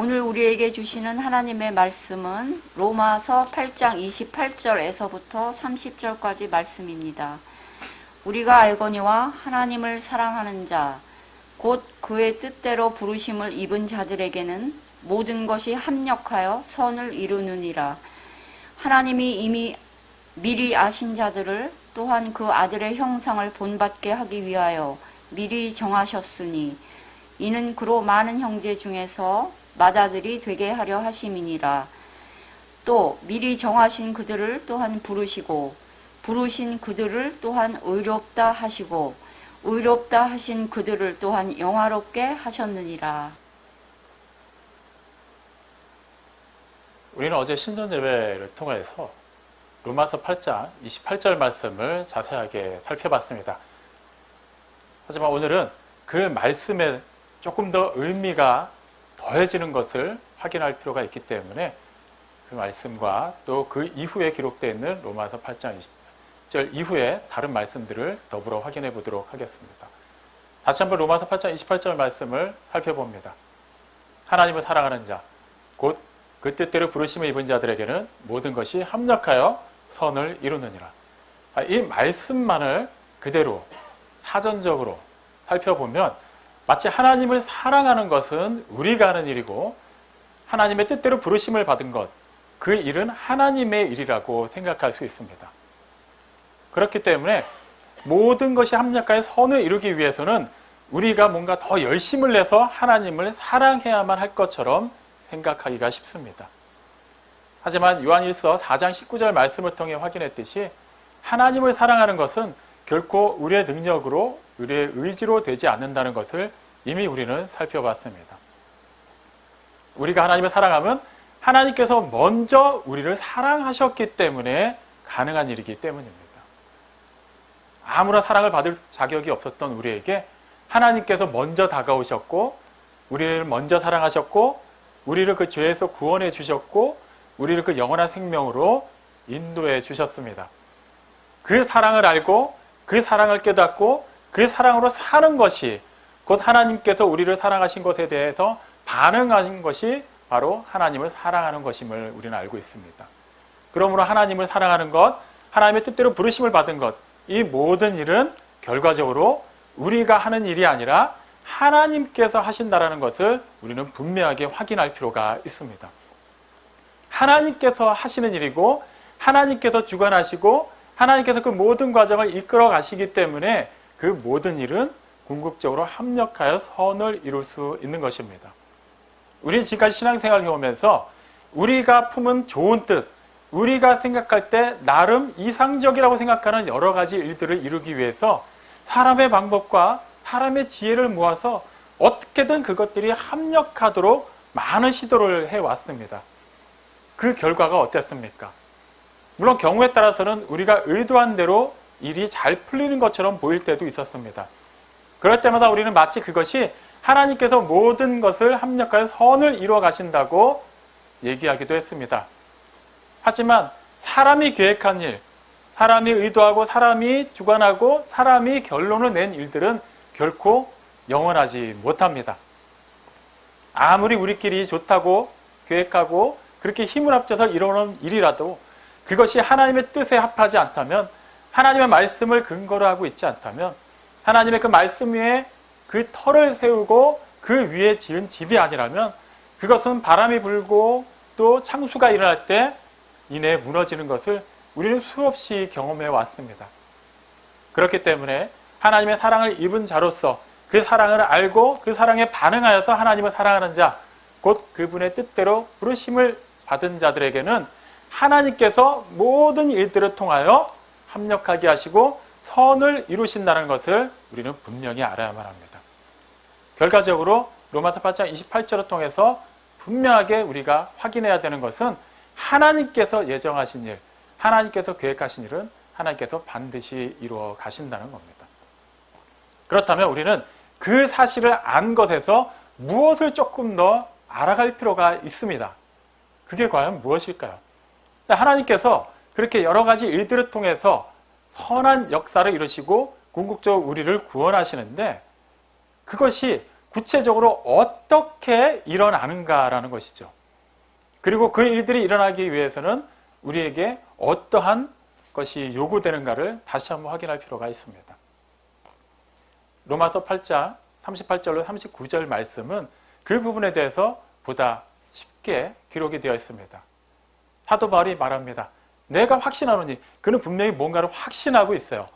오늘 우리에게 주시는 하나님의 말씀은 로마서 8장 28절에서부터 30절까지 말씀입니다. 우리가 알거니와 하나님을 사랑하는 자, 곧 그의 뜻대로 부르심을 입은 자들에게는 모든 것이 합력하여 선을 이루느니라. 하나님이 이미 미리 아신 자들을 또한 그 아들의 형상을 본받게 하기 위하여 미리 정하셨으니 이는 그로 많은 형제 중에서 맏아들이 되게 하려 하심이니라. 또 미리 정하신 그들을 또한 부르시고 부르신 그들을 또한 의롭다 하시고 의롭다 하신 그들을 또한 영화롭게 하셨느니라. 우리는 어제 신전 예배를 통해서 로마서 8장 28절 말씀을 자세하게 살펴봤습니다. 하지만 오늘은 그 말씀에 조금 더 의미가 더해지는 것을 확인할 필요가 있기 때문에 그 말씀과 또 그 이후에 기록되어 있는 로마서 8장 20절 이후에 다른 말씀들을 더불어 확인해 보도록 하겠습니다. 다시 한번 로마서 8장 28절 말씀을 살펴봅니다. 하나님을 사랑하는 자, 곧 그 뜻대로 부르심을 입은 자들에게는 모든 것이 합력하여 선을 이루느니라. 이 말씀만을 그대로 사전적으로 살펴보면 마치 하나님을 사랑하는 것은 우리가 하는 일이고 하나님의 뜻대로 부르심을 받은 것, 그 일은 하나님의 일이라고 생각할 수 있습니다. 그렇기 때문에 모든 것이 합력하여 선을 이루기 위해서는 우리가 뭔가 더 열심을 내서 하나님을 사랑해야만 할 것처럼 생각하기가 쉽습니다. 하지만 요한일서 4장 19절 말씀을 통해 확인했듯이 하나님을 사랑하는 것은 결코 우리의 능력으로 우리의 의지로 되지 않는다는 것을 이미 우리는 살펴봤습니다. 우리가 하나님을 사랑하면 하나님께서 먼저 우리를 사랑하셨기 때문에 가능한 일이기 때문입니다. 아무런 사랑을 받을 자격이 없었던 우리에게 하나님께서 먼저 다가오셨고 우리를 먼저 사랑하셨고 우리를 그 죄에서 구원해 주셨고 우리를 그 영원한 생명으로 인도해 주셨습니다. 그 사랑을 알고 그 사랑을 깨닫고 그 사랑으로 사는 것이 곧 하나님께서 우리를 사랑하신 것에 대해서 반응하신 것이 바로 하나님을 사랑하는 것임을 우리는 알고 있습니다. 그러므로 하나님을 사랑하는 것, 하나님의 뜻대로 부르심을 받은 것, 이 모든 일은 결과적으로 우리가 하는 일이 아니라 하나님께서 하신다라는 것을 우리는 분명하게 확인할 필요가 있습니다. 하나님께서 하시는 일이고 하나님께서 주관하시고 하나님께서 그 모든 과정을 이끌어 가시기 때문에 그 모든 일은 궁극적으로 합력하여 선을 이룰 수 있는 것입니다. 우리는 지금까지 신앙생활을 해오면서 우리가 품은 좋은 뜻, 우리가 생각할 때 나름 이상적이라고 생각하는 여러 가지 일들을 이루기 위해서 사람의 방법과 사람의 지혜를 모아서 어떻게든 그것들이 합력하도록 많은 시도를 해왔습니다. 그 결과가 어땠습니까? 물론 경우에 따라서는 우리가 의도한 대로 일이 잘 풀리는 것처럼 보일 때도 있었습니다. 그럴 때마다 우리는 마치 그것이 하나님께서 모든 것을 합력하여 선을 이루어 가신다고 얘기하기도 했습니다. 하지만 사람이 계획한 일, 사람이 의도하고 사람이 주관하고 사람이 결론을 낸 일들은 결코 영원하지 못합니다. 아무리 우리끼리 좋다고 계획하고 그렇게 힘을 합쳐서 이루는 일이라도 그것이 하나님의 뜻에 합하지 않다면, 하나님의 말씀을 근거로 하고 있지 않다면, 하나님의 그 말씀 위에 그 터를 세우고 그 위에 지은 집이 아니라면 그것은 바람이 불고 또 창수가 일어날 때 이내 무너지는 것을 우리는 수없이 경험해 왔습니다. 그렇기 때문에 하나님의 사랑을 입은 자로서 그 사랑을 알고 그 사랑에 반응하여서 하나님을 사랑하는 자, 곧 그분의 뜻대로 부르심을 받은 자들에게는 하나님께서 모든 일들을 통하여 합력하게 하시고 선을 이루신다는 것을 우리는 분명히 알아야만 합니다. 결과적으로 로마서 8장 28절을 통해서 분명하게 우리가 확인해야 되는 것은 하나님께서 예정하신 일, 하나님께서 계획하신 일은 하나님께서 반드시 이루어 가신다는 겁니다. 그렇다면 우리는 그 사실을 안 것에서 무엇을 조금 더 알아갈 필요가 있습니다. 그게 과연 무엇일까요? 하나님께서 그렇게 여러 가지 일들을 통해서 선한 역사를 이루시고 궁극적으로 우리를 구원하시는데 그것이 구체적으로 어떻게 일어나는가라는 것이죠. 그리고 그 일들이 일어나기 위해서는 우리에게 어떠한 것이 요구되는가를 다시 한번 확인할 필요가 있습니다. 로마서 8장 38절로 39절 말씀은 그 부분에 대해서 보다 쉽게 기록이 되어 있습니다. 사도 바울이 말합니다. 내가 확신하노니, 그는 분명히 뭔가를 확신하고 있어요.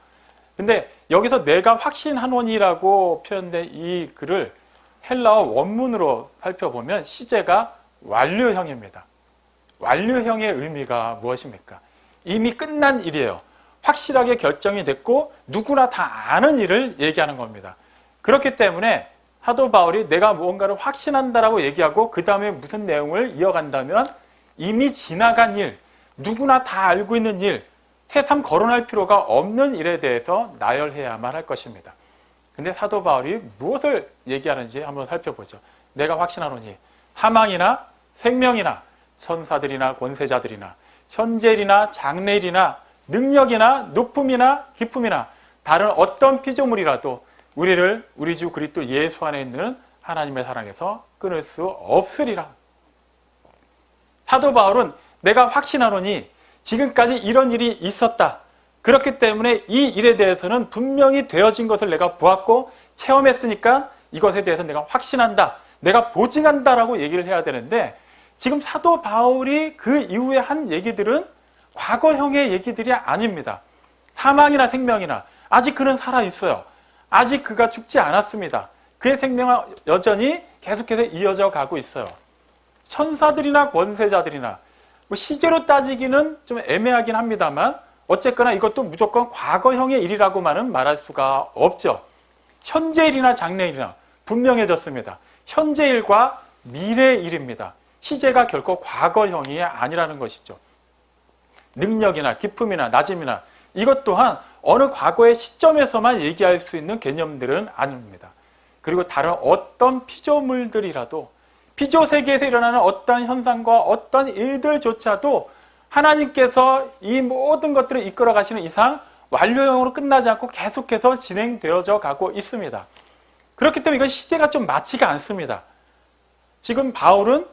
근데 여기서 내가 확신하노니라고 표현된 이 글을 헬라어 원문으로 살펴보면 시제가 완료형입니다. 완료형의 의미가 무엇입니까? 이미 끝난 일이에요. 확실하게 결정이 됐고 누구나 다 아는 일을 얘기하는 겁니다. 그렇기 때문에 사도 바울이 내가 무언가를 확신한다라고 얘기하고 그 다음에 무슨 내용을 이어간다면 이미 지나간 일, 누구나 다 알고 있는 일, 새삼 거론할 필요가 없는 일에 대해서 나열해야만 할 것입니다. 근데 사도 바울이 무엇을 얘기하는지 한번 살펴보죠. 내가 확신하노니 사망이나 생명이나 천사들이나 권세자들이나 현재일이나 장래일이나 능력이나 높음이나 기쁨이나 다른 어떤 피조물이라도 우리를 우리 주 그리스도 예수 안에 있는 하나님의 사랑에서 끊을 수 없으리라. 사도 바울은 내가 확신하노니 지금까지 이런 일이 있었다. 그렇기 때문에 이 일에 대해서는 분명히 되어진 것을 내가 보았고 체험했으니까 이것에 대해서 내가 확신한다. 내가 보증한다라고 얘기를 해야 되는데 지금 사도 바울이 그 이후에 한 얘기들은 과거형의 얘기들이 아닙니다. 사망이나 생명이나 아직 그는 살아있어요. 아직 그가 죽지 않았습니다. 그의 생명은 여전히 계속해서 이어져 가고 있어요. 천사들이나 권세자들이나 뭐 시제로 따지기는 좀 애매하긴 합니다만 어쨌거나 이것도 무조건 과거형의 일이라고만은 말할 수가 없죠. 현재일이나 장래일이나 분명해졌습니다. 현재일과 미래일입니다. 시제가 결코 과거형이 아니라는 것이죠. 능력이나 기쁨이나 낮음이나 이것 또한 어느 과거의 시점에서만 얘기할 수 있는 개념들은 아닙니다. 그리고 다른 어떤 피조물들이라도 피조세계에서 일어나는 어떤 현상과 어떤 일들조차도 하나님께서 이 모든 것들을 이끌어 가시는 이상 완료형으로 끝나지 않고 계속해서 진행되어져 가고 있습니다. 그렇기 때문에 이건 시제가 좀 맞지가 않습니다. 지금 바울은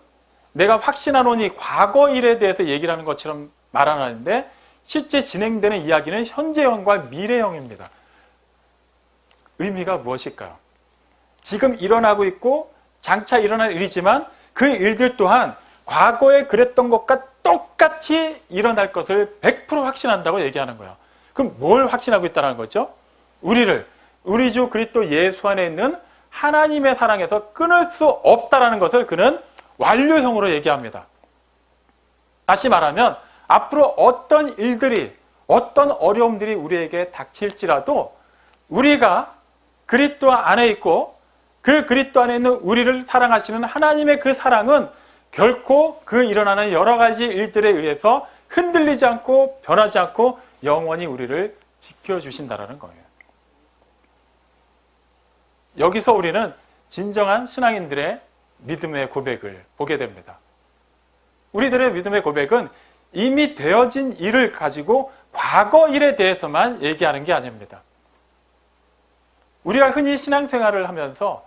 내가 확신하노니 과거 일에 대해서 얘기를 하는 것처럼 말하는데 실제 진행되는 이야기는 현재형과 미래형입니다. 의미가 무엇일까요? 지금 일어나고 있고 장차 일어날 일이지만 그 일들 또한 과거에 그랬던 것과 똑같이 일어날 것을 100% 확신한다고 얘기하는 거예요. 그럼 뭘 확신하고 있다는 거죠? 우리를 우리 주 그리스도 예수 안에 있는 하나님의 사랑에서 끊을 수 없다라는 것을 그는 완료형으로 얘기합니다. 다시 말하면 앞으로 어떤 일들이 어떤 어려움들이 우리에게 닥칠지라도 우리가 그리스도 안에 있고 그 그리스도 안에 있는 우리를 사랑하시는 하나님의 그 사랑은 결코 그 일어나는 여러 가지 일들에 의해서 흔들리지 않고 변하지 않고 영원히 우리를 지켜주신다는 거예요. 여기서 우리는 진정한 신앙인들의 믿음의 고백을 보게 됩니다. 우리들의 믿음의 고백은 이미 되어진 일을 가지고 과거 일에 대해서만 얘기하는 게 아닙니다. 우리가 흔히 신앙생활을 하면서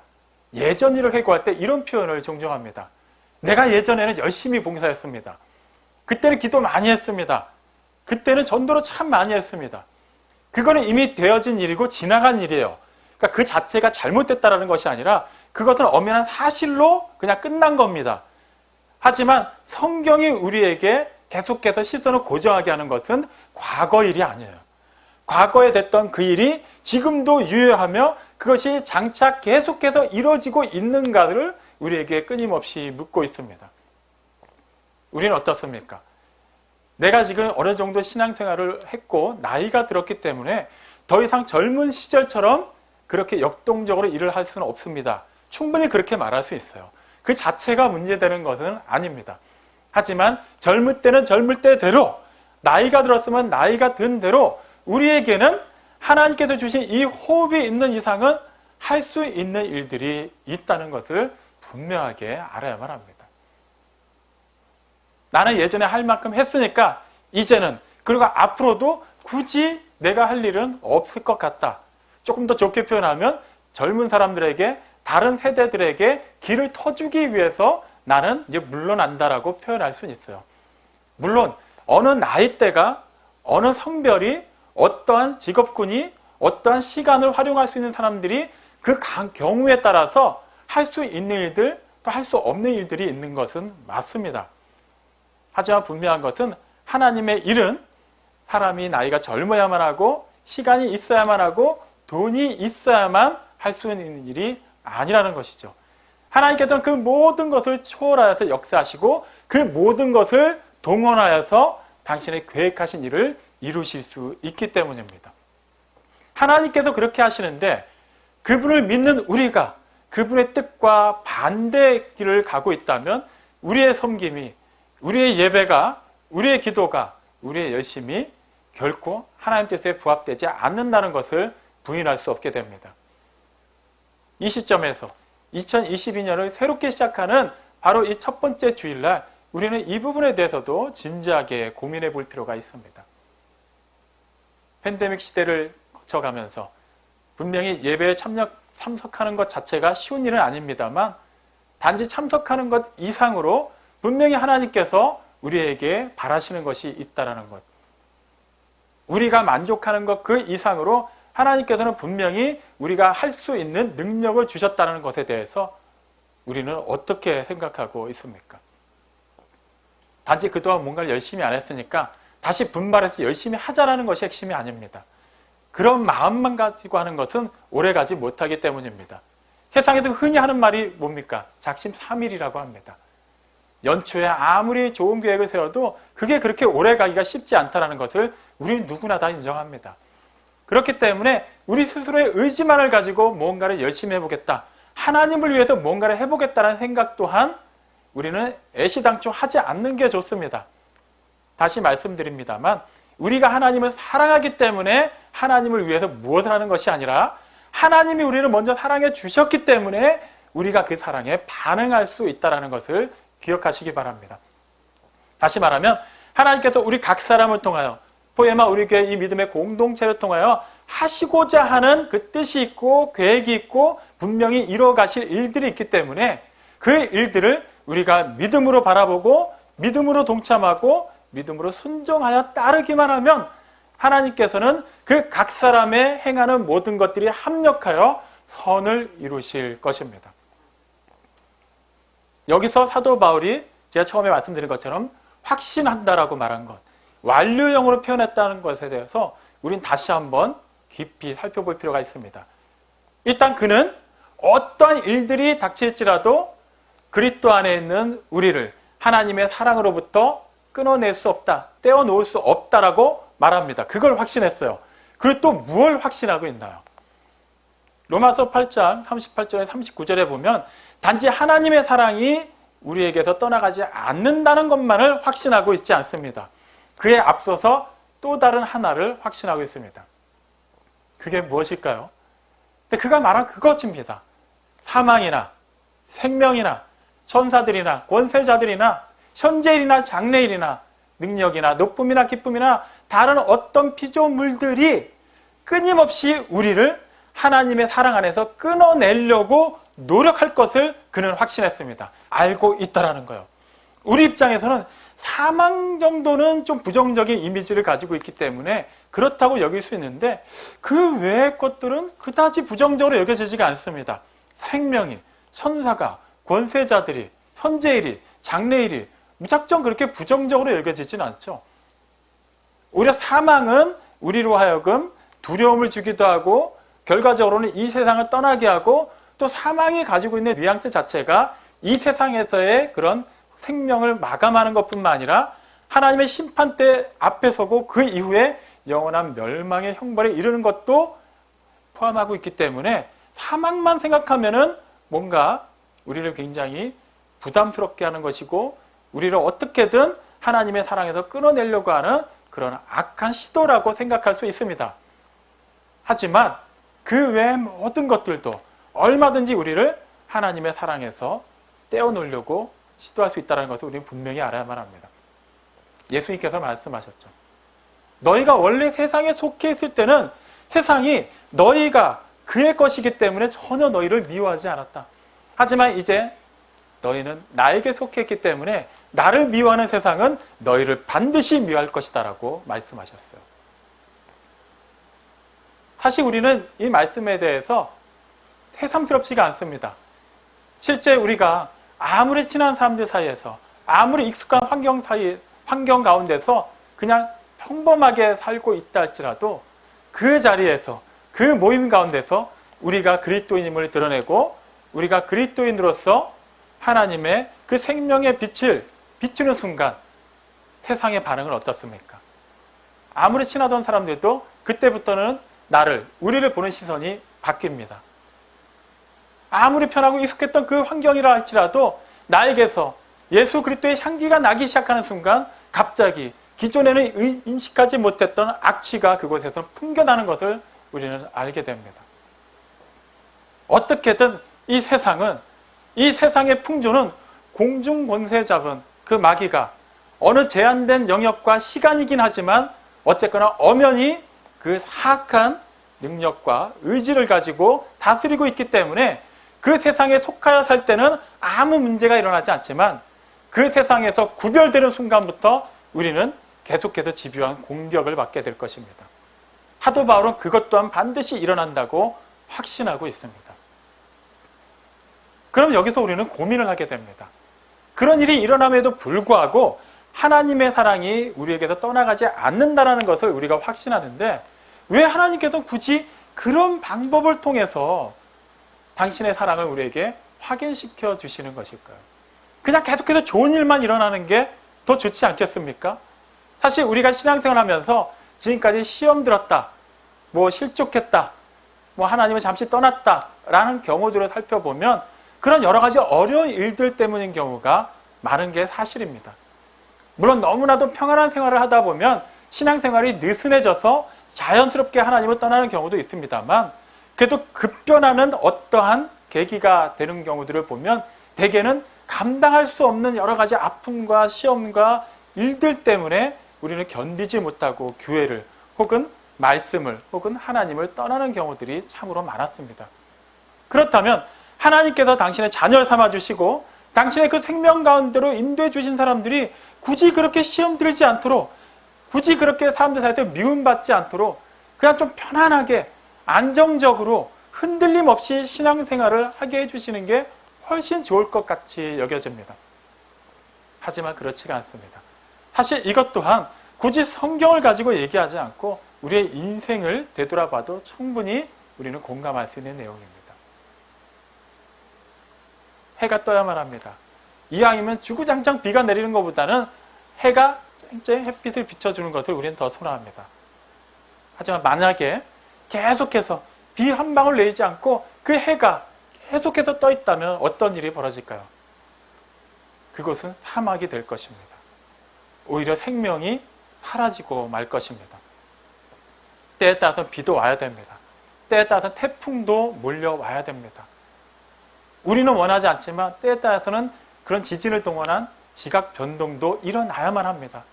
예전 일을 회고할 때 이런 표현을 종종 합니다. 내가 예전에는 열심히 봉사했습니다. 그때는 기도 많이 했습니다. 그때는 전도를 참 많이 했습니다. 그거는 이미 되어진 일이고 지나간 일이에요. 그러니까 그 자체가 잘못됐다는 것이 아니라 그것은 엄연한 사실로 그냥 끝난 겁니다. 하지만 성경이 우리에게 계속해서 시선을 고정하게 하는 것은 과거 일이 아니에요. 과거에 됐던 그 일이 지금도 유효하며 그것이 장차 계속해서 이루어지고 있는가를 우리에게 끊임없이 묻고 있습니다. 우리는 어떻습니까? 내가 지금 어느 정도 신앙생활을 했고 나이가 들었기 때문에 더 이상 젊은 시절처럼 그렇게 역동적으로 일을 할 수는 없습니다. 충분히 그렇게 말할 수 있어요. 그 자체가 문제되는 것은 아닙니다. 하지만 젊을 때는 젊을 때대로, 나이가 들었으면 나이가 든 대로 우리에게는 하나님께서 주신 이 호흡이 있는 이상은 할 수 있는 일들이 있다는 것을 분명하게 알아야만 합니다. 나는 예전에 할 만큼 했으니까 이제는, 그리고 앞으로도 굳이 내가 할 일은 없을 것 같다. 조금 더 좋게 표현하면 젊은 사람들에게 다른 세대들에게 길을 터주기 위해서 나는 이제 물러난다라고 표현할 수는 있어요. 물론 어느 나이대가, 어느 성별이, 어떠한 직업군이, 어떠한 시간을 활용할 수 있는 사람들이 그 경우에 따라서 할 수 있는 일들, 또 할 수 없는 일들이 있는 것은 맞습니다. 하지만 분명한 것은 하나님의 일은 사람이 나이가 젊어야만 하고 시간이 있어야만 하고 돈이 있어야만 할 수 있는 일이 아니라는 것이죠. 하나님께서는 그 모든 것을 초월하여서 역사하시고 그 모든 것을 동원하여서 당신의 계획하신 일을 이루실 수 있기 때문입니다. 하나님께서 그렇게 하시는데 그분을 믿는 우리가 그분의 뜻과 반대의 길을 가고 있다면 우리의 섬김이, 우리의 예배가, 우리의 기도가, 우리의 열심이 결코 하나님 뜻에 부합되지 않는다는 것을 부인할 수 없게 됩니다. 이 시점에서 2022년을 새롭게 시작하는 바로 이 첫 번째 주일날 우리는 이 부분에 대해서도 진지하게 고민해 볼 필요가 있습니다. 팬데믹 시대를 거쳐가면서 분명히 예배에 참석하는 것 자체가 쉬운 일은 아닙니다만 단지 참석하는 것 이상으로 분명히 하나님께서 우리에게 바라시는 것이 있다는 것. 우리가 만족하는 것 그 이상으로 하나님께서는 분명히 우리가 할 수 있는 능력을 주셨다는 것에 대해서 우리는 어떻게 생각하고 있습니까? 단지 그동안 뭔가를 열심히 안 했으니까 다시 분발해서 열심히 하자라는 것이 핵심이 아닙니다. 그런 마음만 가지고 하는 것은 오래가지 못하기 때문입니다. 세상에서 흔히 하는 말이 뭡니까? 작심삼일이라고 합니다. 연초에 아무리 좋은 계획을 세워도 그게 그렇게 오래가기가 쉽지 않다는 것을 우리는 누구나 다 인정합니다. 그렇기 때문에 우리 스스로의 의지만을 가지고 뭔가를 열심히 해보겠다, 하나님을 위해서 뭔가를 해보겠다는 생각 또한 우리는 애시당초 하지 않는 게 좋습니다. 다시 말씀드립니다만 우리가 하나님을 사랑하기 때문에 하나님을 위해서 무엇을 하는 것이 아니라 하나님이 우리를 먼저 사랑해 주셨기 때문에 우리가 그 사랑에 반응할 수 있다는 것을 기억하시기 바랍니다. 다시 말하면 하나님께서 우리 각 사람을 통하여 포에마 우리 교회 이 믿음의 공동체를 통하여 하시고자 하는 그 뜻이 있고 계획이 있고 분명히 이루어 가실 일들이 있기 때문에 그 일들을 우리가 믿음으로 바라보고 믿음으로 동참하고 믿음으로 순종하여 따르기만 하면 하나님께서는 그 각 사람의 행하는 모든 것들이 합력하여 선을 이루실 것입니다. 여기서 사도 바울이 제가 처음에 말씀드린 것처럼 확신한다라고 말한 것, 완료형으로 표현했다는 것에 대해서 우린 다시 한번 깊이 살펴볼 필요가 있습니다. 일단 그는 어떠한 일들이 닥칠지라도 그리스도 안에 있는 우리를 하나님의 사랑으로부터 끊어낼 수 없다, 떼어놓을 수 없다라고 말합니다. 그걸 확신했어요. 그리고 또 무엇을 확신하고 있나요? 로마서 8장 38절에 39절에 보면 단지 하나님의 사랑이 우리에게서 떠나가지 않는다는 것만을 확신하고 있지 않습니다. 그에 앞서서 또 다른 하나를 확신하고 있습니다. 그게 무엇일까요? 근데 그가 말한 그것입니다. 사망이나 생명이나 천사들이나 권세자들이나 현재일이나 장래일이나 능력이나 높음이나 기쁨이나 다른 어떤 피조물들이 끊임없이 우리를 하나님의 사랑 안에서 끊어내려고 노력할 것을 그는 확신했습니다. 알고 있다라는 거예요. 우리 입장에서는 사망 정도는 좀 부정적인 이미지를 가지고 있기 때문에 그렇다고 여길 수 있는데 그 외의 것들은 그다지 부정적으로 여겨지지가 않습니다. 생명이, 천사가, 권세자들이, 현재일이, 장래일이 무작정 그렇게 부정적으로 여겨지지는 않죠. 오히려 사망은 우리로 하여금 두려움을 주기도 하고 결과적으로는 이 세상을 떠나게 하고 또 사망이 가지고 있는 뉘앙스 자체가 이 세상에서의 그런 생명을 마감하는 것뿐만 아니라 하나님의 심판대 앞에 서고 그 이후에 영원한 멸망의 형벌에 이르는 것도 포함하고 있기 때문에 사망만 생각하면은 뭔가 우리를 굉장히 부담스럽게 하는 것이고 우리를 어떻게든 하나님의 사랑에서 끊어내려고 하는 그런 악한 시도라고 생각할 수 있습니다. 하지만 그 외의 모든 것들도 얼마든지 우리를 하나님의 사랑에서 떼어놓으려고 시도할 수 있다는 것을 우리는 분명히 알아야만 합니다. 예수님께서 말씀하셨죠. 너희가 원래 세상에 속해 있을 때는 세상이 너희가 그의 것이기 때문에 전혀 너희를 미워하지 않았다. 하지만 이제 너희는 나에게 속했기 때문에 나를 미워하는 세상은 너희를 반드시 미워할 것이다 라고 말씀하셨어요. 사실 우리는 이 말씀에 대해서 새삼스럽지가 않습니다. 실제 우리가 아무리 친한 사람들 사이에서 아무리 익숙한 환경 가운데서 그냥 평범하게 살고 있다 할지라도 그 자리에서 그 모임 가운데서 우리가 그리스도인임을 드러내고 우리가 그리스도인으로서 하나님의 그 생명의 빛을 비추는 순간 세상의 반응은 어떻습니까? 아무리 친하던 사람들도 그때부터는 우리를 보는 시선이 바뀝니다. 아무리 편하고 익숙했던 그 환경이라 할지라도 나에게서 예수 그리스도의 향기가 나기 시작하는 순간 갑자기 기존에는 인식하지 못했던 악취가 그곳에서 풍겨나는 것을 우리는 알게 됩니다. 어떻게든 이 세상의 풍조는 공중 권세 잡은 그 마귀가 어느 제한된 영역과 시간이긴 하지만 어쨌거나 엄연히 그 사악한 능력과 의지를 가지고 다스리고 있기 때문에 그 세상에 속하여 살 때는 아무 문제가 일어나지 않지만 그 세상에서 구별되는 순간부터 우리는 계속해서 집요한 공격을 받게 될 것입니다. 사도 바울은 그것 또한 반드시 일어난다고 확신하고 있습니다. 그럼 여기서 우리는 고민을 하게 됩니다. 그런 일이 일어남에도 불구하고 하나님의 사랑이 우리에게서 떠나가지 않는다는 것을 우리가 확신하는데 왜 하나님께서 굳이 그런 방법을 통해서 당신의 사랑을 우리에게 확인시켜 주시는 것일까요? 그냥 계속해서 좋은 일만 일어나는 게 더 좋지 않겠습니까? 사실 우리가 신앙생활 하면서 지금까지 시험 들었다, 실족했다, 하나님을 잠시 떠났다 라는 경우들을 살펴보면 그런 여러 가지 어려운 일들 때문인 경우가 많은 게 사실입니다. 물론 너무나도 평안한 생활을 하다 보면 신앙생활이 느슨해져서 자연스럽게 하나님을 떠나는 경우도 있습니다만 그래도 급변하는 어떠한 계기가 되는 경우들을 보면 대개는 감당할 수 없는 여러 가지 아픔과 시험과 일들 때문에 우리는 견디지 못하고 교회를 혹은 말씀을 혹은 하나님을 떠나는 경우들이 참으로 많았습니다. 그렇다면 하나님께서 당신의 자녀를 삼아주시고 당신의 그 생명 가운데로 인도해 주신 사람들이 굳이 그렇게 시험 들지 않도록 굳이 그렇게 사람들 사이에서 미움받지 않도록 그냥 좀 편안하게 안정적으로 흔들림 없이 신앙생활을 하게 해주시는 게 훨씬 좋을 것 같이 여겨집니다. 하지만 그렇지가 않습니다. 사실 이것 또한 굳이 성경을 가지고 얘기하지 않고 우리의 인생을 되돌아봐도 충분히 우리는 공감할 수 있는 내용입니다. 해가 떠야만 합니다. 이왕이면 주구장창 비가 내리는 것보다는 해가 쨍쨍 햇빛을 비춰주는 것을 우리는 더 선호합니다. 하지만 만약에 계속해서 비 한 방울 내리지 않고 그 해가 계속해서 떠 있다면 어떤 일이 벌어질까요? 그것은 사막이 될 것입니다. 오히려 생명이 사라지고 말 것입니다. 때에 따라서 비도 와야 됩니다. 때에 따라서 태풍도 몰려와야 됩니다. 우리는 원하지 않지만 때에 따라서는 그런 지진을 동원한 지각 변동도 일어나야만 합니다.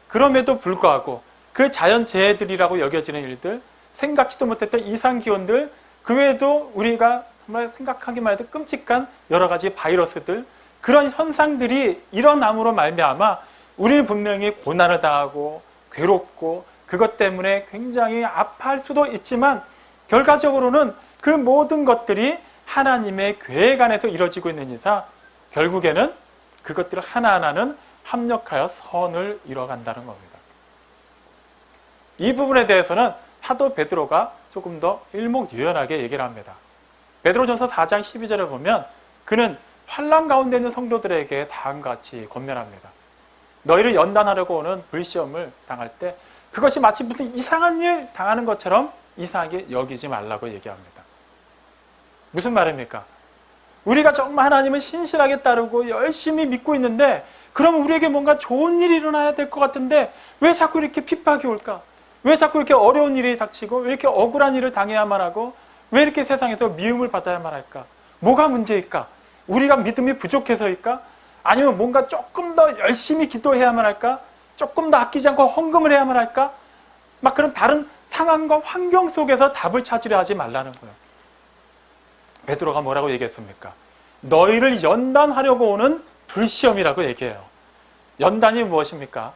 그럼에도 불구하고 그 자연재해들이라고 여겨지는 일들, 생각지도 못했던 이상기온들, 그 외에도 우리가 정말 생각하기만 해도 끔찍한 여러 가지 바이러스들, 그런 현상들이 일어남으로 말미암아 우리는 분명히 고난을 당하고 괴롭고 그것 때문에 굉장히 아파할 수도 있지만 결과적으로는 그 모든 것들이 하나님의 계획 안에서 이루어지고 있는 이상 결국에는 그것들 하나하나는 합력하여 선을 이뤄간다는 겁니다. 이 부분에 대해서는 사도 베드로가 조금 더 일목요연하게 얘기를 합니다. 베드로전서 4장 12절을 보면 그는 환난 가운데 있는 성도들에게 다음과 같이 권면합니다. 너희를 연단하려고 오는 불시험을 당할 때 그것이 마치 무슨 이상한 일 당하는 것처럼 이상하게 여기지 말라고 얘기합니다. 무슨 말입니까? 우리가 정말 하나님을 신실하게 따르고 열심히 믿고 있는데 그러면 우리에게 뭔가 좋은 일이 일어나야 될 것 같은데 왜 자꾸 이렇게 핍박이 올까? 왜 자꾸 이렇게 어려운 일이 닥치고 왜 이렇게 억울한 일을 당해야만 하고 왜 이렇게 세상에서 미움을 받아야만 할까? 뭐가 문제일까? 우리가 믿음이 부족해서일까? 아니면 뭔가 조금 더 열심히 기도해야만 할까? 조금 더 아끼지 않고 헌금을 해야만 할까? 막 그런 다른 상황과 환경 속에서 답을 찾으려 하지 말라는 거예요. 베드로가 뭐라고 얘기했습니까? 너희를 연단하려고 오는 불시험이라고 얘기해요. 연단이 무엇입니까?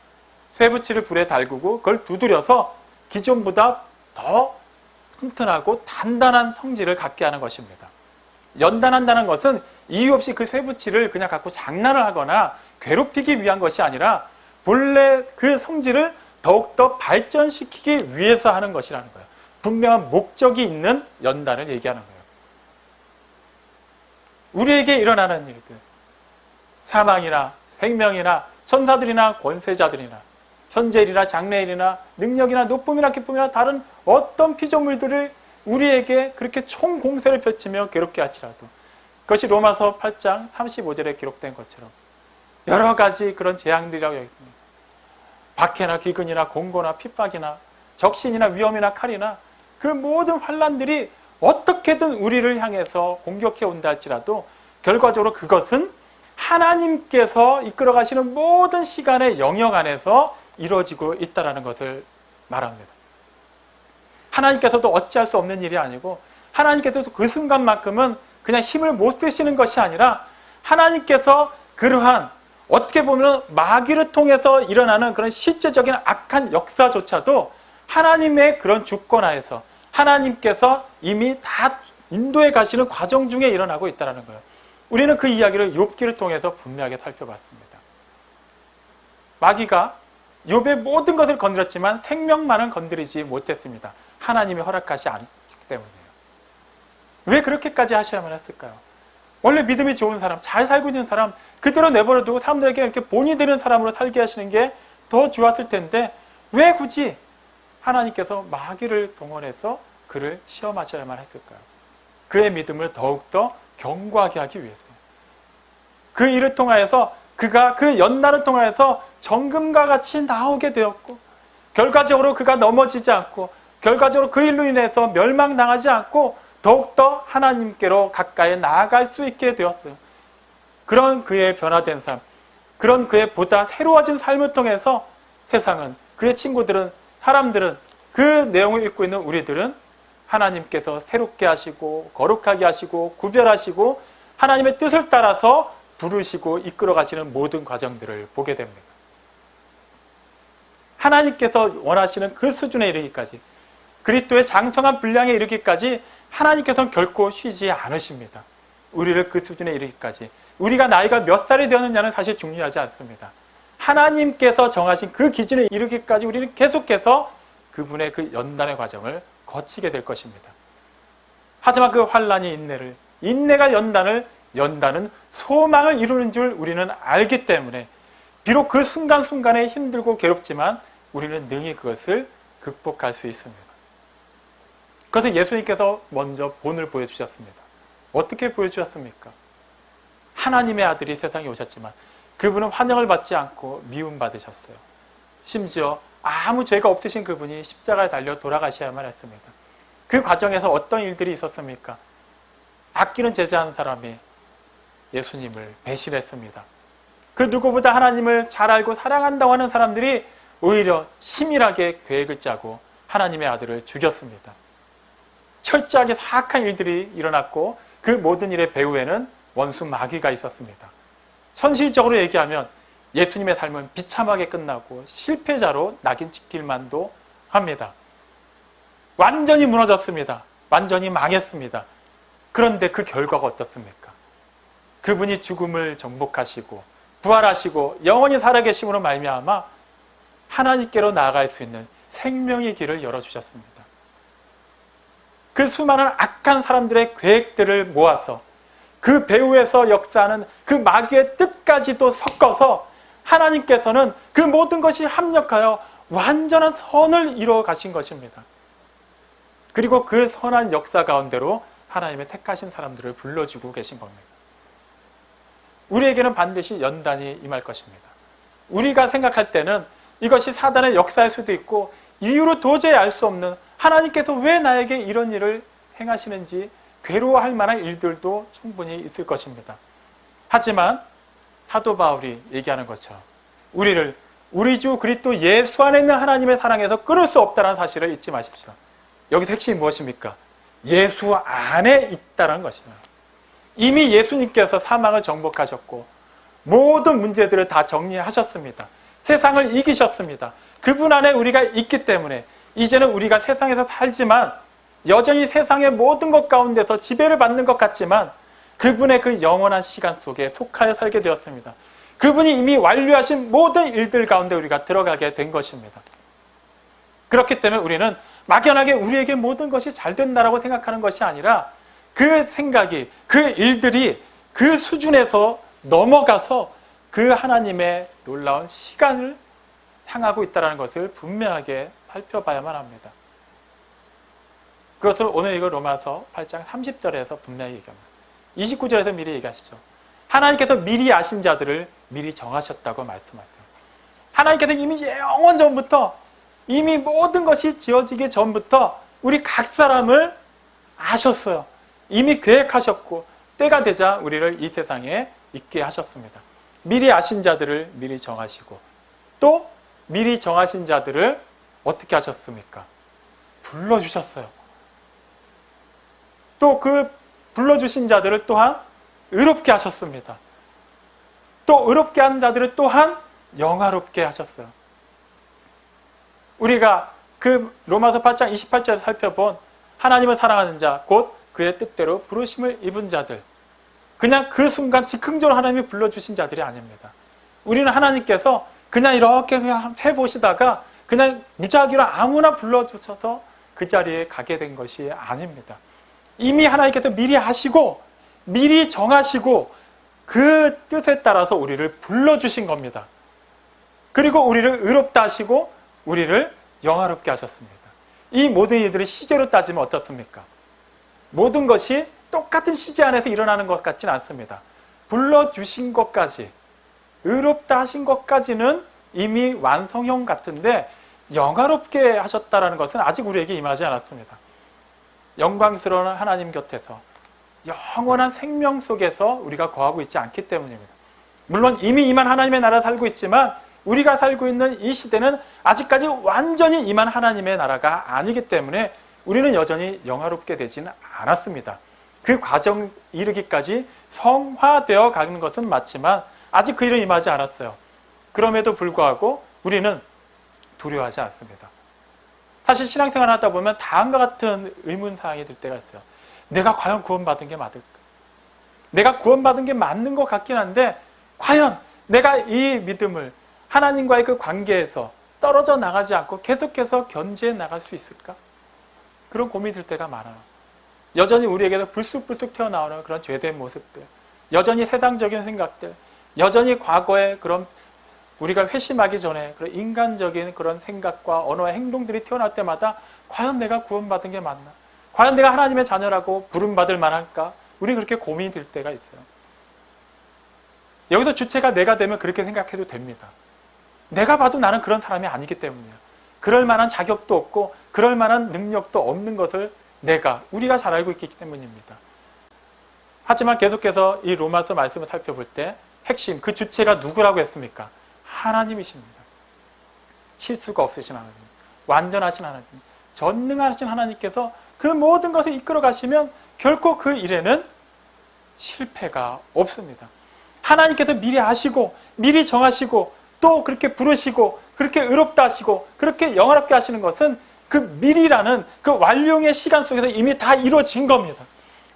쇠붙이를 불에 달구고 그걸 두드려서 기존보다 더 튼튼하고 단단한 성질을 갖게 하는 것입니다. 연단한다는 것은 이유 없이 그 쇠붙이를 그냥 갖고 장난을 하거나 괴롭히기 위한 것이 아니라 본래 그 성질을 더욱더 발전시키기 위해서 하는 것이라는 거예요. 분명한 목적이 있는 연단을 얘기하는 거예요. 우리에게 일어나는 일들, 사망이나 생명이나 천사들이나 권세자들이나 현재일이나 장래일이나 능력이나 높음이나 기쁨이나 다른 어떤 피조물들을 우리에게 그렇게 총공세를 펼치며 괴롭게 할지라도 그것이 로마서 8장 35절에 기록된 것처럼 여러 가지 그런 재앙들이라고 얘기했습니다. 박해나 기근이나 공고나 핍박이나 적신이나 위험이나 칼이나 그 모든 환난들이 어떻게든 우리를 향해서 공격해 온다 할지라도 결과적으로 그것은 하나님께서 이끌어 가시는 모든 시간의 영역 안에서 이루어지고 있다는 것을 말합니다. 하나님께서도 어찌할 수 없는 일이 아니고 하나님께서도 그 순간만큼은 그냥 힘을 못 쓰시는 것이 아니라 하나님께서 그러한 어떻게 보면 마귀를 통해서 일어나는 그런 실제적인 악한 역사조차도 하나님의 그런 주권하에서 하나님께서 이미 다 인도해 가시는 과정 중에 일어나고 있다는 거예요. 우리는 그 이야기를 욥기를 통해서 분명하게 살펴봤습니다. 마귀가 욥의 모든 것을 건드렸지만 생명만은 건드리지 못했습니다. 하나님이 허락하지 않기 때문이에요. 왜 그렇게까지 하셔야만 했을까요? 원래 믿음이 좋은 사람, 잘 살고 있는 사람 그대로 내버려두고 사람들에게 이렇게 본이 되는 사람으로 살게 하시는 게 더 좋았을 텐데 왜 굳이 하나님께서 마귀를 동원해서 그를 시험하셔야만 했을까요? 그의 믿음을 더욱더 견고하게 하기 위해서요. 그 일을 통하여서 그가 그 연단을 통하여서 정금과 같이 나오게 되었고 결과적으로 그가 넘어지지 않고 결과적으로 그 일로 인해서 멸망당하지 않고 더욱더 하나님께로 가까이 나아갈 수 있게 되었어요. 그런 그의 변화된 삶, 그런 그의 보다 새로워진 삶을 통해서 세상은, 그의 친구들은, 사람들은, 그 내용을 읽고 있는 우리들은 하나님께서 새롭게 하시고 거룩하게 하시고 구별하시고 하나님의 뜻을 따라서 부르시고 이끌어 가시는 모든 과정들을 보게 됩니다. 하나님께서 원하시는 그 수준에 이르기까지, 그리스도의 장성한 분량에 이르기까지 하나님께서는 결코 쉬지 않으십니다. 우리를 그 수준에 이르기까지. 우리가 나이가 몇 살이 되었느냐는 사실 중요하지 않습니다. 하나님께서 정하신 그 기준에 이르기까지 우리는 계속해서 그분의 그 연단의 과정을 거치게 될 것입니다. 하지만 그 환난이 인내를, 인내가 연단을, 연단은 소망을 이루는 줄 우리는 알기 때문에 비록 그 순간순간에 힘들고 괴롭지만 우리는 능히 그것을 극복할 수 있습니다. 그래서 예수님께서 먼저 본을 보여주셨습니다. 어떻게 보여주셨습니까? 하나님의 아들이 세상에 오셨지만 그분은 환영을 받지 않고 미움받으셨어요. 심지어 아무 죄가 없으신 그분이 십자가에 달려 돌아가셔야만 했습니다. 그 과정에서 어떤 일들이 있었습니까? 아끼는 제자 한 사람이 예수님을 배신했습니다. 그 누구보다 하나님을 잘 알고 사랑한다고 하는 사람들이 오히려 치밀하게 계획을 짜고 하나님의 아들을 죽였습니다. 철저하게 사악한 일들이 일어났고 그 모든 일의 배후에는 원수 마귀가 있었습니다. 현실적으로 얘기하면 예수님의 삶은 비참하게 끝나고 실패자로 낙인 찍힐만도 합니다. 완전히 무너졌습니다. 완전히 망했습니다. 그런데 그 결과가 어떻습니까? 그분이 죽음을 정복하시고 부활하시고 영원히 살아계심으로 말미암아 하나님께로 나아갈 수 있는 생명의 길을 열어주셨습니다. 그 수많은 악한 사람들의 계획들을 모아서 그 배후에서 역사하는 그 마귀의 뜻까지도 섞어서 하나님께서는 그 모든 것이 합력하여 완전한 선을 이루어 가신 것입니다. 그리고 그 선한 역사 가운데로 하나님의 택하신 사람들을 불러주고 계신 겁니다. 우리에게는 반드시 연단이 임할 것입니다. 우리가 생각할 때는 이것이 사단의 역사일 수도 있고 이유로 도저히 알 수 없는 하나님께서 왜 나에게 이런 일을 행하시는지 괴로워할 만한 일들도 충분히 있을 것입니다. 하지만 사도 바울이 얘기하는 것처럼 우리를 우리 주 그리스도 예수 안에 있는 하나님의 사랑에서 끊을 수 없다는 사실을 잊지 마십시오. 여기서 핵심이 무엇입니까? 예수 안에 있다는 것이에요. 이미 예수님께서 사망을 정복하셨고 모든 문제들을 다 정리하셨습니다. 세상을 이기셨습니다. 그분 안에 우리가 있기 때문에 이제는 우리가 세상에서 살지만 여전히 세상의 모든 것 가운데서 지배를 받는 것 같지만 그분의 그 영원한 시간 속에 속하여 살게 되었습니다. 그분이 이미 완료하신 모든 일들 가운데 우리가 들어가게 된 것입니다. 그렇기 때문에 우리는 막연하게 우리에게 모든 것이 잘 된다라고 생각하는 것이 아니라 그 생각이, 그 일들이 그 수준에서 넘어가서 그 하나님의 놀라운 시간을 향하고 있다는 것을 분명하게 살펴봐야만 합니다. 그것을 오늘 이거 로마서 8장 30절에서 분명히 얘기합니다. 29절에서 미리 얘기하시죠. 하나님께서 미리 아신 자들을 미리 정하셨다고 말씀하세요. 하나님께서 이미 영원 전부터 이미 모든 것이 지어지기 전부터 우리 각 사람을 아셨어요. 이미 계획하셨고 때가 되자 우리를 이 세상에 있게 하셨습니다. 미리 아신 자들을 미리 정하시고 또 미리 정하신 자들을 어떻게 하셨습니까? 불러주셨어요. 또 그 불러주신 자들을 또한 의롭게 하셨습니다. 또 의롭게 한 자들을 또한 영화롭게 하셨어요. 우리가 그 로마서 8장 28절에서 살펴본 하나님을 사랑하는 자, 곧 그의 뜻대로 부르심을 입은 자들, 그냥 그 순간 즉흥적으로 하나님이 불러주신 자들이 아닙니다. 우리는 하나님께서 그냥 이렇게 그냥 세보시다가 그냥 무작위로 아무나 불러주셔서 그 자리에 가게 된 것이 아닙니다. 이미 하나님께서 미리 하시고 미리 정하시고 그 뜻에 따라서 우리를 불러주신 겁니다. 그리고 우리를 의롭다 하시고 우리를 영화롭게 하셨습니다. 이 모든 일들이 시제로 따지면 어떻습니까? 모든 것이 똑같은 시제 안에서 일어나는 것 같지는 않습니다. 불러주신 것까지, 의롭다 하신 것까지는 이미 완성형 같은데 영화롭게 하셨다는 것은 아직 우리에게 임하지 않았습니다. 영광스러운 하나님 곁에서 영원한 생명 속에서 우리가 거하고 있지 않기 때문입니다. 물론 이미 임한 하나님의 나라에 살고 있지만 우리가 살고 있는 이 시대는 아직까지 완전히 임한 하나님의 나라가 아니기 때문에 우리는 여전히 영화롭게 되지는 않았습니다. 그 과정 이르기까지 성화되어 가는 것은 맞지만 아직 그 일은 임하지 않았어요. 그럼에도 불구하고 우리는 두려워하지 않습니다. 사실 신앙생활을 하다 보면 다음과 같은 의문사항이 들 때가 있어요. 내가 과연 구원받은 게 맞을까? 내가 구원받은 게 맞는 것 같긴 한데 과연 내가 이 믿음을 하나님과의 그 관계에서 떨어져 나가지 않고 계속해서 견지해 나갈 수 있을까? 그런 고민이 들 때가 많아요. 여전히 우리에게서 불쑥불쑥 튀어나오는 그런 죄된 모습들, 여전히 세상적인 생각들, 여전히 과거의 그런 우리가 회심하기 전에 그런 인간적인 그런 생각과 언어와 행동들이 튀어나올 때마다 과연 내가 구원받은 게 맞나? 과연 내가 하나님의 자녀라고 부름받을 만할까? 우리 그렇게 고민이 들 때가 있어요. 여기서 주체가 내가 되면 그렇게 생각해도 됩니다. 내가 봐도 나는 그런 사람이 아니기 때문이에요. 그럴 만한 자격도 없고 그럴 만한 능력도 없는 것을 우리가 잘 알고 있기 때문입니다. 하지만 계속해서 이 로마서 말씀을 살펴볼 때 핵심, 그 주체가 누구라고 했습니까? 하나님이십니다. 실수가 없으신 하나님, 완전하신 하나님, 전능하신 하나님께서 그 모든 것을 이끌어 가시면 결코 그 일에는 실패가 없습니다. 하나님께서 미리 아시고 미리 정하시고 또 그렇게 부르시고 그렇게 의롭다 하시고 그렇게 영화롭게 하시는 것은 그 미리라는 그 완료의 시간 속에서 이미 다 이루어진 겁니다.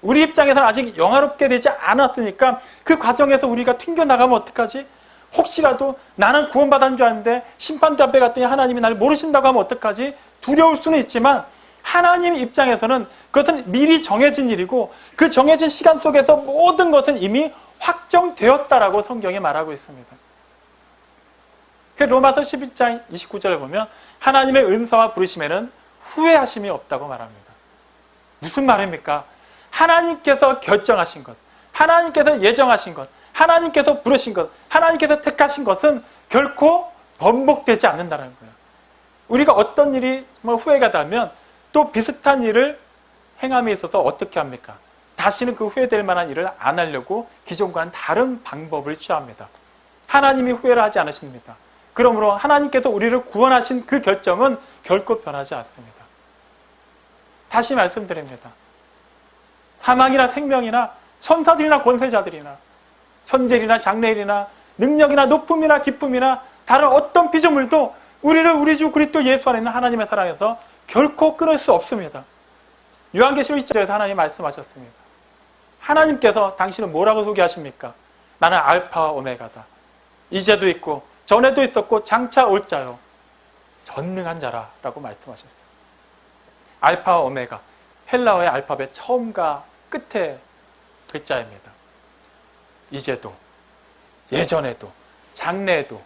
우리 입장에서는 아직 영화롭게 되지 않았으니까 그 과정에서 우리가 튕겨나가면 어떡하지? 혹시라도 나는 구원받은 줄 아는데 심판대 앞에 갔더니 하나님이 나를 모르신다고 하면 어떡하지? 두려울 수는 있지만 하나님 입장에서는 그것은 미리 정해진 일이고 그 정해진 시간 속에서 모든 것은 이미 확정되었다라고 성경이 말하고 있습니다. 로마서 11장 29절을 보면 하나님의 은사와 부르심에는 후회하심이 없다고 말합니다. 무슨 말입니까? 하나님께서 결정하신 것, 하나님께서 예정하신 것, 하나님께서 부르신 것, 하나님께서 택하신 것은 결코 번복되지 않는다는 거예요. 우리가 어떤 일이 정말 후회가 되면 또 비슷한 일을 행함에 있어서 어떻게 합니까? 다시는 그 후회될 만한 일을 안 하려고 기존과는 다른 방법을 취합니다. 하나님이 후회를 하지 않으십니다. 그러므로 하나님께서 우리를 구원하신 그 결정은 결코 변하지 않습니다. 다시 말씀드립니다. 사망이나 생명이나 천사들이나 권세자들이나 현재일이나 장래일이나 능력이나 높음이나 기쁨이나 다른 어떤 피조물도 우리를 우리 주 그리스도 예수 안에 있는 하나님의 사랑에서 결코 끊을 수 없습니다. 요한계시록 1절에서 하나님 말씀하셨습니다. 하나님께서 당신은 뭐라고 소개하십니까? 나는 알파와 오메가다. 이제도 있고 전에도 있었고 장차 올 자요. 전능한 자라라고 말씀하셨어요. 알파와 오메가, 헬라어의 알파벳 처음과 끝의 글자입니다. 이제도, 예전에도, 장래에도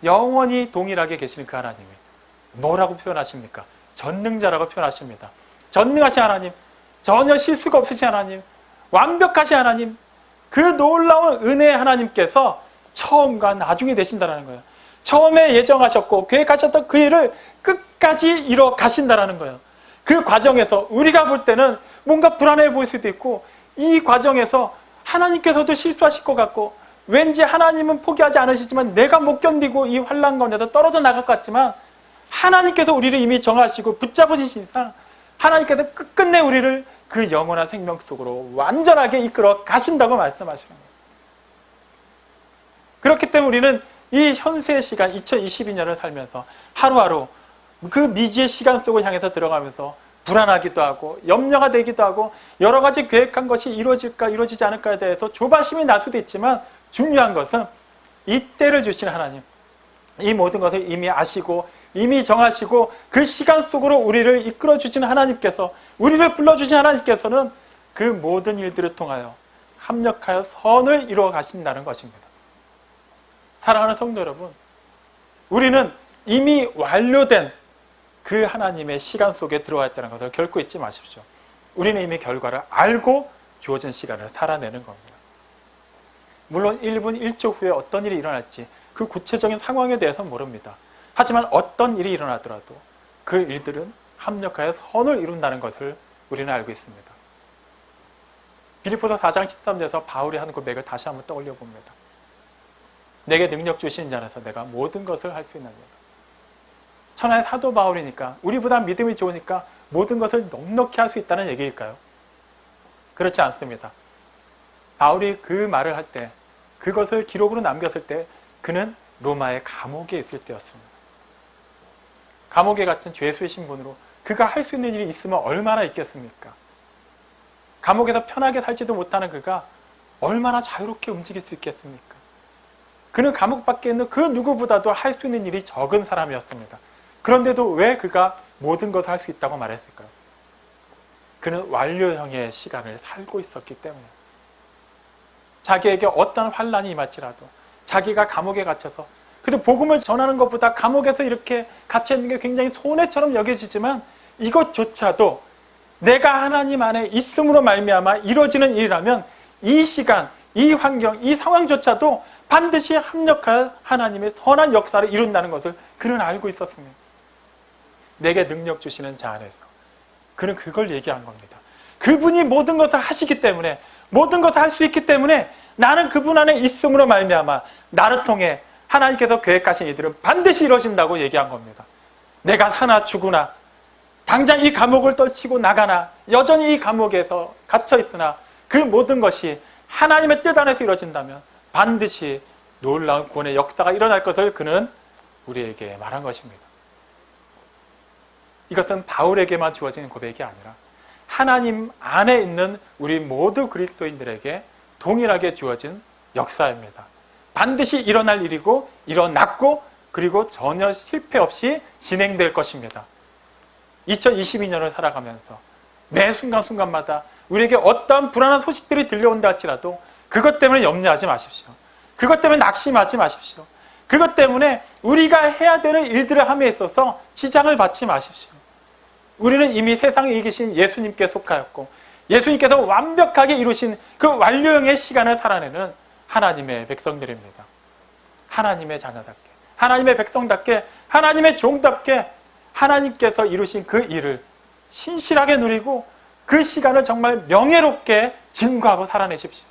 영원히 동일하게 계시는 그 하나님이 뭐라고 표현하십니까? 전능자라고 표현하십니다. 전능하신 하나님, 전혀 실수가 없으신 하나님, 완벽하신 하나님, 그 놀라운 은혜의 하나님께서 처음과 나중에 되신다는 거예요. 처음에 예정하셨고 계획하셨던 그 일을 끝까지 이뤄 가신다는 거예요. 그 과정에서 우리가 볼 때는 뭔가 불안해 보일 수도 있고, 이 과정에서 하나님께서도 실수하실 것 같고, 왠지 하나님은 포기하지 않으시지만 내가 못 견디고 이 환난 가운데서 떨어져 나갈 것 같지만, 하나님께서 우리를 이미 정하시고 붙잡으신 이상 하나님께서 끝끝내 우리를 그 영원한 생명 속으로 완전하게 이끌어 가신다고 말씀하시는 거예요. 그렇기 때문에 우리는 이 현세의 시간 2022년을 살면서 하루하루 그 미지의 시간 속을 향해서 들어가면서 불안하기도 하고 염려가 되기도 하고 여러 가지 계획한 것이 이루어질까 이루어지지 않을까에 대해서 조바심이 날 수도 있지만, 중요한 것은 이 때를 주신 하나님, 이 모든 것을 이미 아시고 이미 정하시고 그 시간 속으로 우리를 이끌어 주시는 하나님께서, 우리를 불러주신 하나님께서는 그 모든 일들을 통하여 합력하여 선을 이루어 가신다는 것입니다. 사랑하는 성도 여러분, 우리는 이미 완료된 그 하나님의 시간 속에 들어와 있다는 것을 결코 잊지 마십시오. 우리는 이미 결과를 알고 주어진 시간을 살아내는 겁니다. 물론 1분 1초 후에 어떤 일이 일어날지 그 구체적인 상황에 대해서는 모릅니다. 하지만 어떤 일이 일어나더라도 그 일들은 합력하여 선을 이룬다는 것을 우리는 알고 있습니다. 빌립보서 4장 13절에서 바울이 하는 고백을 다시 한번 떠올려 봅니다. 내게 능력 주시는 자 안에서 내가 모든 것을 할 수 있느니라. 천하의 사도 바울이니까, 우리보다 믿음이 좋으니까 모든 것을 넉넉히 할 수 있다는 얘기일까요? 그렇지 않습니다. 바울이 그 말을 할 때, 그것을 기록으로 남겼을 때 그는 로마의 감옥에 있을 때였습니다. 감옥에 갇힌 죄수의 신분으로 그가 할 수 있는 일이 있으면 얼마나 있겠습니까? 감옥에서 편하게 살지도 못하는 그가 얼마나 자유롭게 움직일 수 있겠습니까? 그는 감옥 밖에 있는 그 누구보다도 할 수 있는 일이 적은 사람이었습니다. 그런데도 왜 그가 모든 것을 할 수 있다고 말했을까요? 그는 완료형의 시간을 살고 있었기 때문에. 자기에게 어떤 환난이 임할지라도 자기가 감옥에 갇혀서, 그래도 복음을 전하는 것보다 감옥에서 이렇게 갇혀있는 게 굉장히 손해처럼 여겨지지만, 이것조차도 내가 하나님 안에 있음으로 말미암아 이루어지는 일이라면 이 시간, 이 환경, 이 상황조차도 반드시 합력하여 하나님의 선한 역사를 이룬다는 것을 그는 알고 있었습니다. 내게 능력 주시는 자 안에서. 그는 그걸 얘기한 겁니다. 그분이 모든 것을 하시기 때문에, 모든 것을 할 수 있기 때문에 나는 그분 안에 있음으로 말미암아 나를 통해 하나님께서 계획하신 이들은 반드시 이루어진다고 얘기한 겁니다. 내가 사나 죽으나, 당장 이 감옥을 떨치고 나가나, 여전히 이 감옥에서 갇혀 있으나 그 모든 것이 하나님의 뜻 안에서 이루어진다면 반드시 놀라운 구원의 역사가 일어날 것을 그는 우리에게 말한 것입니다. 이것은 바울에게만 주어진 고백이 아니라 하나님 안에 있는 우리 모두 그리스도인들에게 동일하게 주어진 역사입니다. 반드시 일어날 일이고 일어났고, 그리고 전혀 실패 없이 진행될 것입니다. 2022년을 살아가면서 매 순간순간마다 우리에게 어떠한 불안한 소식들이 들려온다 할지라도 그것 때문에 염려하지 마십시오. 그것 때문에 낙심하지 마십시오. 그것 때문에 우리가 해야 되는 일들을 함에 있어서 지장을 받지 마십시오. 우리는 이미 세상에 이기신 예수님께 속하였고, 예수님께서 완벽하게 이루신 그 완료형의 시간을 살아내는 하나님의 백성들입니다. 하나님의 자녀답게, 하나님의 백성답게, 하나님의 종답게 하나님께서 이루신 그 일을 신실하게 누리고 그 시간을 정말 명예롭게 증거하고 살아내십시오.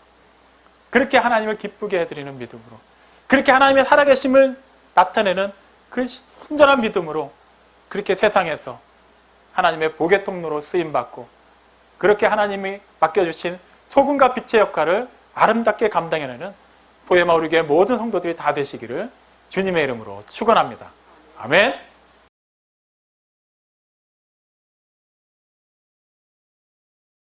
그렇게 하나님을 기쁘게 해드리는 믿음으로, 그렇게 하나님의 살아계심을 나타내는 그 순전한 믿음으로 그렇게 세상에서 하나님의 복의 통로로 쓰임받고 그렇게 하나님이 맡겨주신 소금과 빛의 역할을 아름답게 감당해내는 포에마 우리 교회 모든 성도들이 다 되시기를 주님의 이름으로 축원합니다. 아멘.